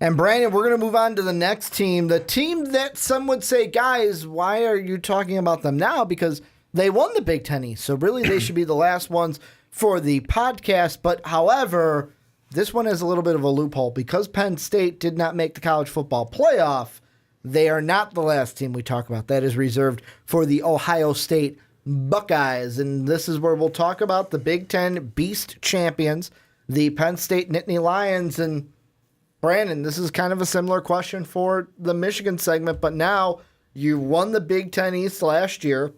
And Brandon, we're going to move on to the next team. The team that some would say, guys, why are you talking about them now? Because they won the Big Ten East. So really they should be the last ones for the podcast. But however, this one has a little bit of a loophole. Because Penn State did not make the college football playoff, they are not the last team we talk about. That is reserved for the Ohio State Buckeyes. And this is where we'll talk about the Big Ten Beast champions, the Penn State Nittany Lions. And Brandon, this is kind of a similar question for the Michigan segment, but now you won the Big Ten East last year.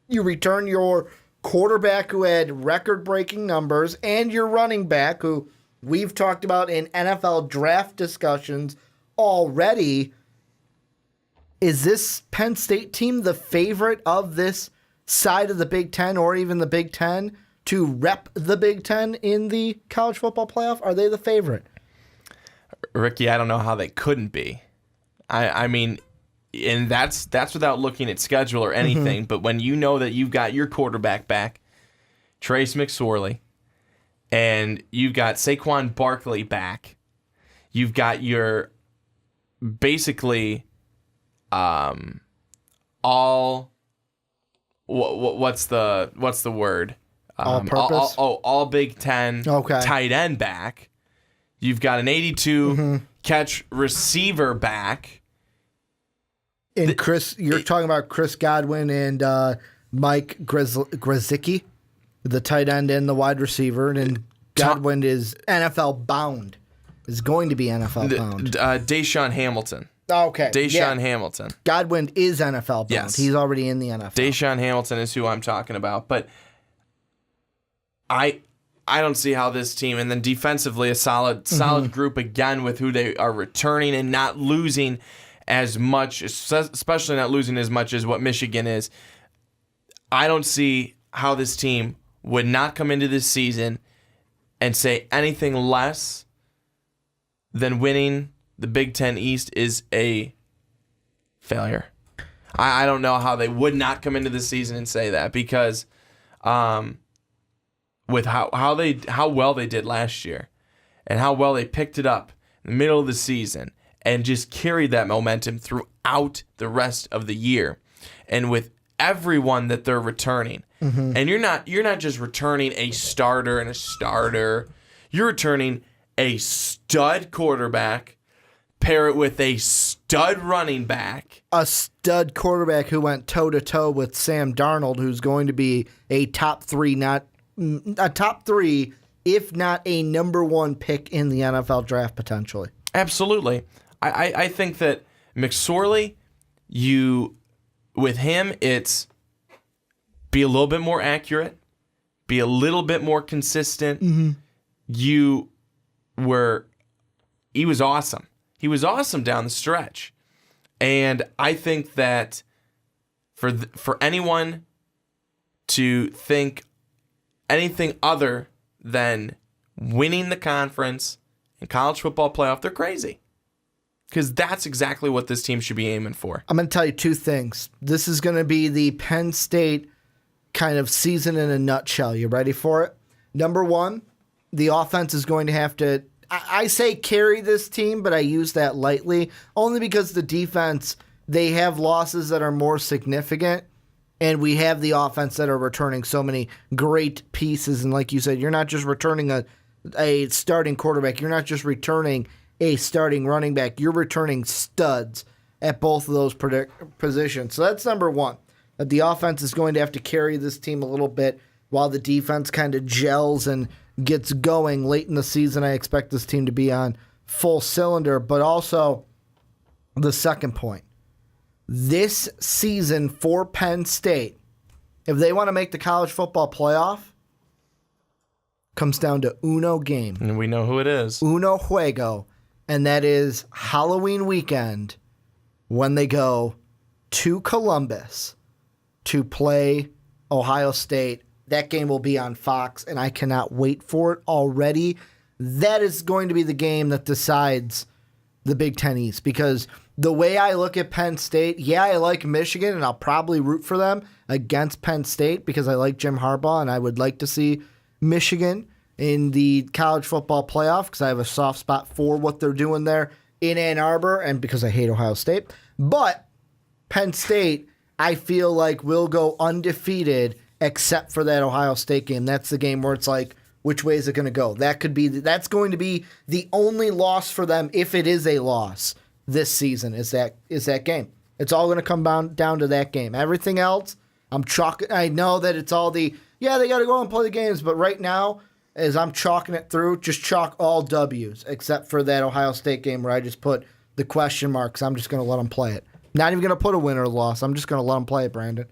You return your quarterback who had record-breaking numbers and your running back who we've talked about in NFL draft discussions already. Is this Penn State team the favorite of this side of the Big Ten or even the Big Ten to rep the Big Ten in the college football playoff? Are they the favorite? Ricky, I don't know how they couldn't be. I mean, and that's without looking at schedule or anything, but when you know that you've got your quarterback back, Trace McSorley, and you've got Saquon Barkley back, you've got your basically all what's the word? All-purpose? All Big Ten tight end back. You've got an 82-catch receiver back. And you're talking about Chris Godwin and Mike Grzycki, the tight end and the wide receiver. And Godwin is NFL bound, is going to be NFL bound. Deshaun Hamilton. Okay. Deshaun Hamilton. Godwin is NFL bound. Yes. He's already in the NFL. Deshaun Hamilton is who I'm talking about. But I don't see how this team, and then defensively a solid group again with who they are returning and not losing as much, especially not losing as much as what Michigan is. I don't see how this team would not come into this season and say anything less than winning the Big Ten East is a failure. I don't know how they would not come into this season and say that because with how well they did last year and how well they picked it up in the middle of the season and just carried that momentum throughout the rest of the year. And with everyone that they're returning. And you're not just returning a starter and a starter. You're returning a stud quarterback, pair it with a stud running back. A stud quarterback who went toe-to-toe with Sam Darnold, who's going to be a top three, if not a number one pick in the NFL draft potentially. Absolutely. I think that McSorley, with him, it's be a little bit more accurate, be a little bit more consistent. He was awesome. He was awesome down the stretch. And I think that for anyone to think anything other than winning the conference and college football playoff, they're crazy. Because that's exactly what this team should be aiming for. I'm going to tell you two things. This is going to be the Penn State kind of season in a nutshell. You ready for it? Number one, the offense is going to have to, I say carry this team, but I use that lightly, only because the defense, they have losses that are more significant, and we have the offense that are returning so many great pieces. And like you said, you're not just returning a starting quarterback. You're not just returning a starting running back. You're returning studs at both of those positions. So that's number one. The offense is going to have to carry this team a little bit while the defense kind of gels and gets going late in the season. I expect this team to be on full cylinder. But also, the second point, this season for Penn State, if they want to make the college football playoff, comes down to uno game. And we know who it is. Uno juego. And that is Halloween weekend when they go to Columbus to play Ohio State. That game will be on Fox, and I cannot wait for it already. That is going to be the game that decides the Big Ten East, because the way I look at Penn State, yeah, I like Michigan, and I'll probably root for them against Penn State because I like Jim Harbaugh, and I would like to see Michigan in the college football playoff because I have a soft spot for what they're doing there in Ann Arbor, and because I hate Ohio State. But Penn State, I feel like, will go undefeated except for that Ohio State game. That's the game where it's like, which way is it going to go? That's going to be the only loss for them, if it is a loss this season, is that game. It's all going to come down to that game. Everything else, I'm chalking. I know that it's all they got to go and play the games, but right now, as I'm chalking it through, just chalk all W's except for that Ohio State game where I just put the question marks. I'm just going to let them play it. Not even going to put a win or loss. I'm just going to let them play it, Brandon.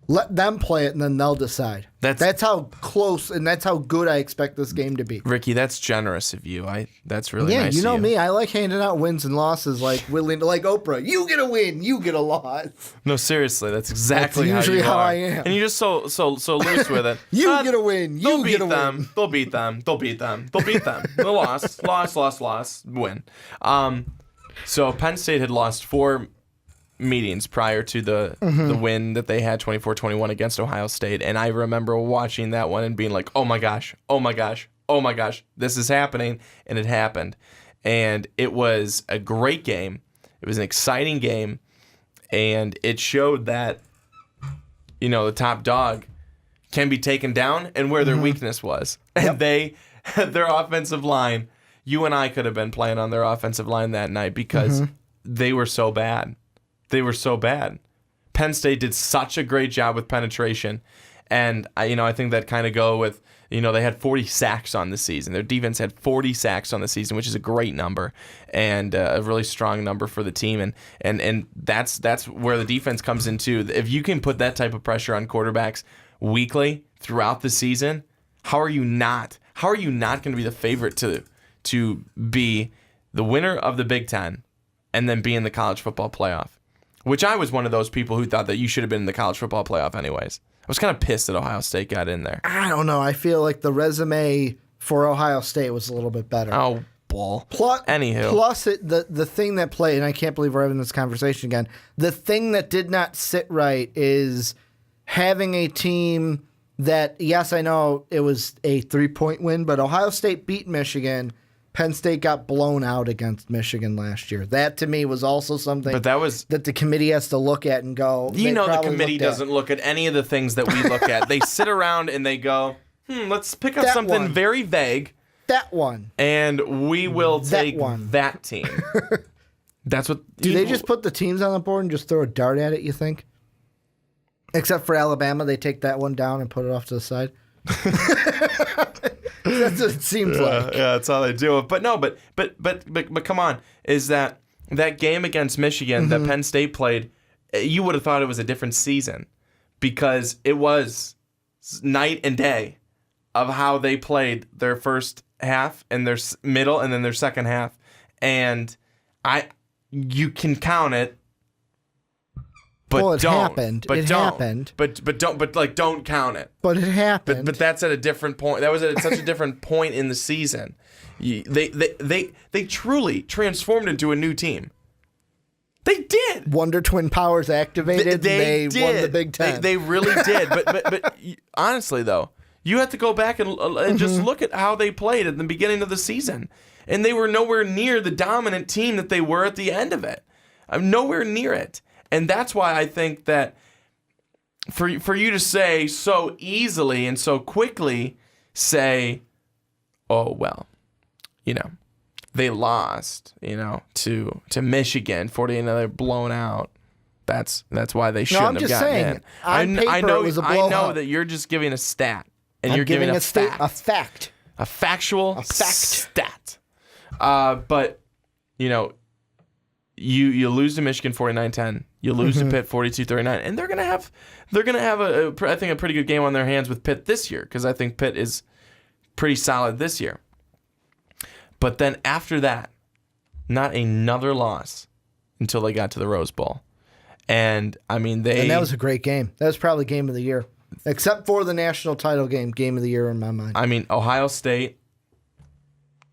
Let them play it, and then they'll decide. That's how close and that's how good I expect this game to be. Ricky, that's generous of you. That's really nice. Yeah, you know me. I like handing out wins and losses like Oprah. You get a win, you get a loss. No, seriously, that's exactly usually how are. I am. And you're just so loose with it. You get a win. You get a win. They'll beat them. They'll beat them. They'll beat them. The loss, win. So Penn State had lost 4 meetings prior to the win that they had 24-21 against Ohio State, and I remember watching that one and being like, oh my gosh, this is happening, and it happened. And it was a great game. It was an exciting game, and it showed that, the top dog can be taken down and where their weakness was. And their offensive line, you and I could have been playing on their offensive line that night because they were so bad. They were so bad. Penn State did such a great job with penetration. And, I think that kind of go with, they had 40 sacks on the season. Their defense had 40 sacks on the season, which is a great number and a really strong number for the team. And that's where the defense comes into. If you can put that type of pressure on quarterbacks weekly throughout the season, how are you not going to be the favorite to be the winner of the Big Ten and then be in the college football playoff? Which I was one of those people who thought that you should have been in the college football playoff anyways. I was kind of pissed that Ohio State got in there. I don't know. I feel like the resume for Ohio State was a little bit better. Oh, bull. Anywho. Plus, the thing that played, and I can't believe we're having this conversation again, the thing that did not sit right is having a team that, yes, I know it was a 3-point win, but Ohio State beat Michigan. Penn State got blown out against Michigan last year. That, to me, was also something that the committee has to look at and go. The committee doesn't look at any of the things that we look at. They sit around and they go, let's pick up something very vague. That one. And we will take that team. That's what. Do they just put the teams on the board and just throw a dart at it, you think? Except for Alabama, they take that one down and put it off to the side. That's what it seems like. Yeah, that's how they do it. But no, but come on, is that game against Michigan that Penn State played? You would have thought it was a different season because it was night and day of how they played their first half and their middle and then their second half, and you can count it. But it happened. Don't count it. But it happened. But that's at a different point. That was at such a different point in the season. They truly transformed into a new team. They did. Wonder Twin powers activated. They won the Big Ten. They really did. But honestly, though, you have to go back and just look at how they played at the beginning of the season, and they were nowhere near the dominant team that they were at the end of it. I'm nowhere near it. And that's why I think that for you to say so easily and so quickly say, oh, well, they lost, to Michigan, 40 another blown out. That's why they shouldn't have gotten in. On paper, it was a blowout. I know that you're just giving a stat. And you're giving a fact. A fact. A factual stat. But, you lose to Michigan 49-10. You lose to Pitt 42-39, and they're gonna have I think a pretty good game on their hands with Pitt this year because I think Pitt is pretty solid this year. But then after that, not another loss until they got to the Rose Bowl, and and that was a great game. That was probably game of the year, except for the national title game of the year in my mind. Ohio State,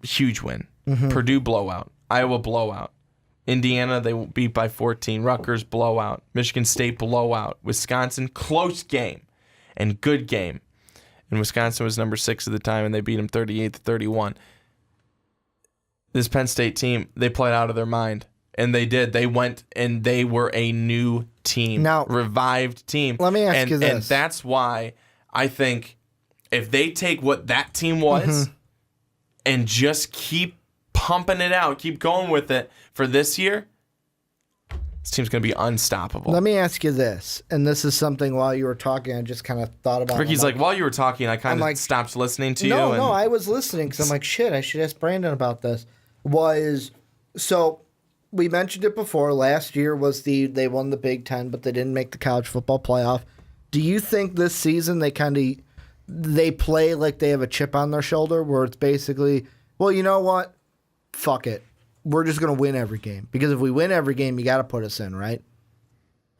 huge win. Purdue blowout. Iowa blowout. Indiana, they beat by 14. Rutgers, blowout. Michigan State, blowout. Wisconsin, close game and good game. And Wisconsin was number 6 at the time, and they beat them 38-31. this Penn State team, they played out of their mind. And they did. They went and they were a new team, now, revived team. Let me ask you this. And that's why I think if they take what that team was and just keep pumping it out, keep going with it for this year, this team's going to be unstoppable. Let me ask you this, and this is something while you were talking, I just kind of thought about it. Ricky's like, while you were talking, I kind of stopped listening to you. No, I was listening because I'm like, shit, I should ask Brandon about this. So we mentioned it before. Last year was they won the Big Ten, but they didn't make the college football playoff. Do you think this season they play like they have a chip on their shoulder, where it's basically, well, you know what? Fuck it. We're just going to win every game. Because if we win every game, you got to put us in, right?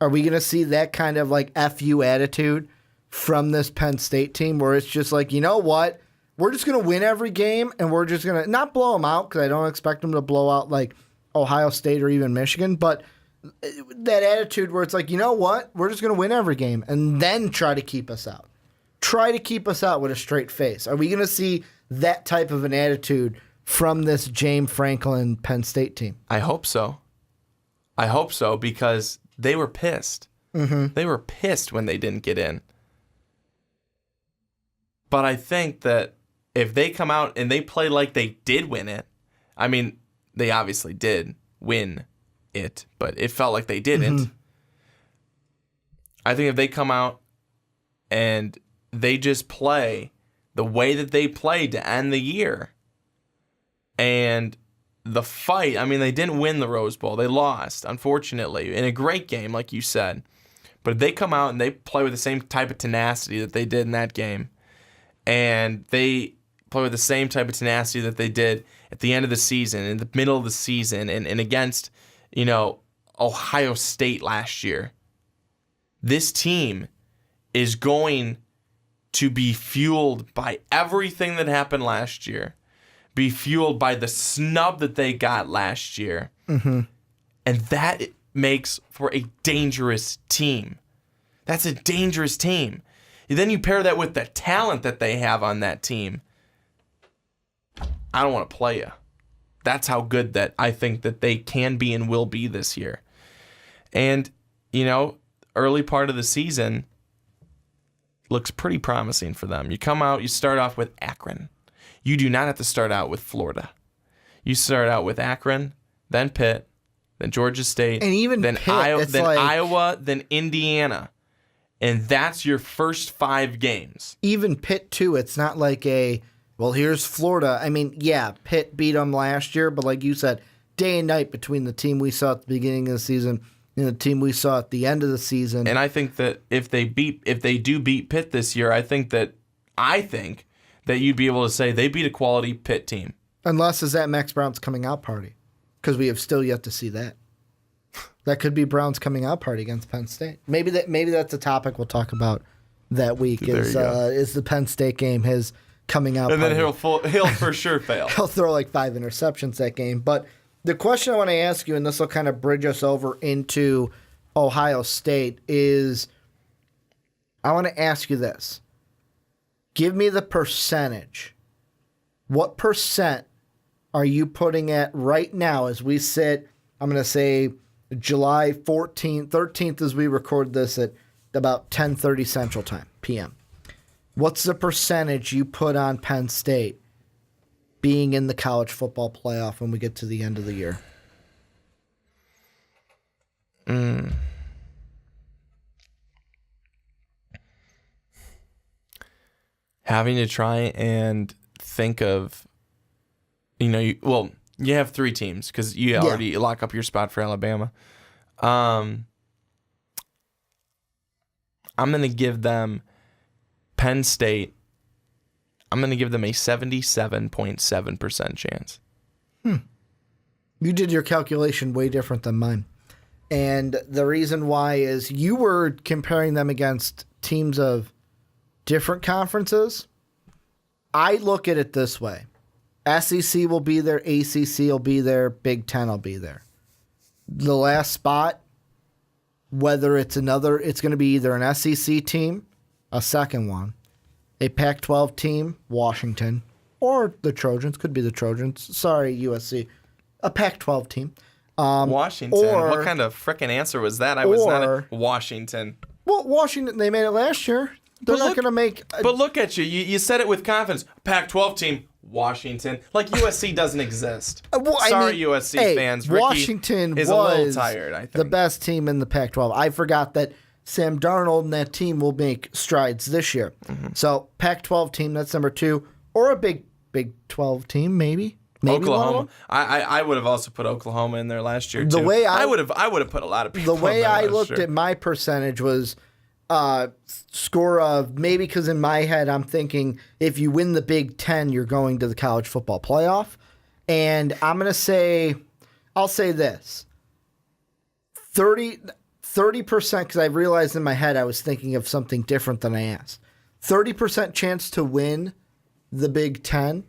Are we going to see that kind of like FU attitude from this Penn State team where it's just like, you know what? We're just going to win every game and we're just going to not blow them out, because I don't expect them to blow out like Ohio State or even Michigan, but that attitude where it's like, you know what? We're just going to win every game and then try to keep us out. Try to keep us out with a straight face. Are we going to see that type of an attitude from this James Franklin Penn State team? I hope so. Because they were pissed. They were pissed when they didn't get in. But I think that if they come out and they play like they did win it, I mean, they obviously did win it, but it felt like they didn't. I think if they come out and they just play the way that they played to end the year, and the fight, I mean, they didn't win the Rose Bowl. They lost, unfortunately, in a great game, like you said. But if they come out and they play with the same type of tenacity that they did in that game, and they play with the same type of tenacity that they did at the end of the season, in the middle of the season, and against, Ohio State last year, this team is going to be fueled by everything that happened last year, be fueled by the snub that they got last year. And that makes for a dangerous team. That's a dangerous team. And then you pair that with the talent that they have on that team. I don't want to play you. That's how good that I think that they can be and will be this year. And, early part of the season looks pretty promising for them. You come out, you start off with Akron. You do not have to start out with Florida. You start out with Akron, then Pitt, then Georgia State, and even then Pitt, Iowa, then Indiana. And that's your first 5 games. Even Pitt, too. It's not like here's Florida. I mean, yeah, Pitt beat them last year, but like you said, day and night between the team we saw at the beginning of the season and the team we saw at the end of the season. And I think that if they do beat Pitt this year, I think that you'd be able to say they beat a quality Pitt team. Unless is that Max Brown's coming out party, because we have still yet to see that. That could be Brown's coming out party against Penn State. Maybe that's a topic we'll talk about that week. Is the Penn State game his coming out? And party. then he'll for sure fail. He'll throw like 5 interceptions that game. But the question I want to ask you, and this will kind of bridge us over into Ohio State, is I want to ask you this. Give me the percentage. What percent are you putting at right now as we sit, I'm going to say July 14th, 13th as we record this at about 10:30 Central Time, p.m. What's the percentage you put on Penn State being in the college football playoff when we get to the end of the year? Having to try and think of, you have 3 teams because you already lock up your spot for Alabama. I'm going to give them Penn State. I'm going to give them a 77.7% chance. You did your calculation way different than mine. And the reason why is you were comparing them against teams of different conferences. I look at it this way. SEC will be there, ACC will be there, Big Ten will be there. The last spot, whether it's going to be either an SEC team, a second one, a Pac-12 team, Washington, or the Trojans. Could be the Trojans. Sorry, USC. A Pac-12 team. Washington. What kind of frickin' answer was that? I was not a Washington. Well, Washington, they made it last year. They're not going to make... But look at you. You said it with confidence. Pac-12 team, Washington. Like USC doesn't exist. Sorry, USC fans. Ricky Washington is was a little tired, I think. the best team in the Pac-12. I forgot that Sam Darnold and that team will make strides this year. Mm-hmm. So Pac-12 team, that's number 2. Or a Big 12 team, maybe. Oklahoma. I would have also put Oklahoma in there last year too. I would have put a lot of people. The way in there I looked at my percentage was score of maybe because in my head I'm thinking if you win the Big Ten you're going to the college football playoff, and I'm gonna say I'll say this 30% because I realized in my head I was thinking of something different than I asked. 30% chance to win the Big Ten.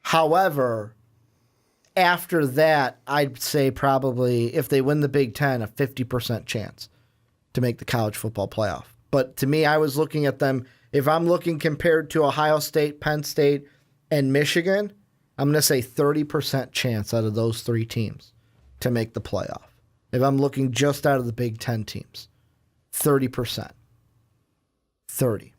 However, after that, I'd say probably if they win the Big Ten, a 50% chance to make the college football playoff. But to me, I was looking at them. If I'm looking compared to Ohio State, Penn State, and Michigan, I'm going to say 30% chance out of those 3 teams to make the playoff. If I'm looking just out of the Big Ten teams, 30%. 30.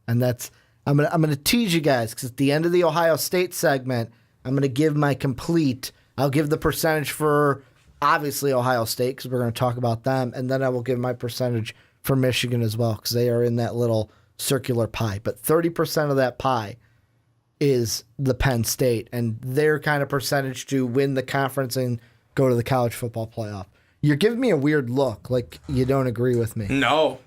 And that's... I'm gonna tease you guys because at the end of the Ohio State segment, I'm gonna give my complete. I'll give the percentage for obviously Ohio State because we're gonna talk about them, and then I will give my percentage for Michigan as well because they are in that little circular pie. But 30% of that pie is the Penn State and their kind of percentage to win the conference and go to the college football playoff. You're giving me a weird look, like you don't agree with me. No,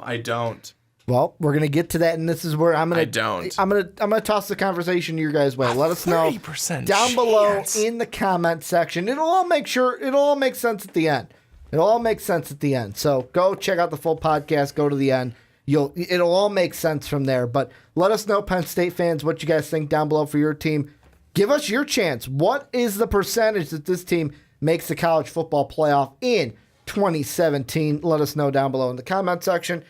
I don't. Well, we're gonna get to that, and this is where I'm gonna. I don't. I'm gonna toss the conversation your guys' way. Let us know 30% down below chance. in the comment section. It'll all make sense at the end. It'll all make sense at the end. So go check out the full podcast. Go to the end. It'll all make sense from there. But let us know, Penn State fans, what you guys think down below for your team. Give us your chance. What is the percentage that this team makes the college football playoff in 2017? Let us know down below in the comment section.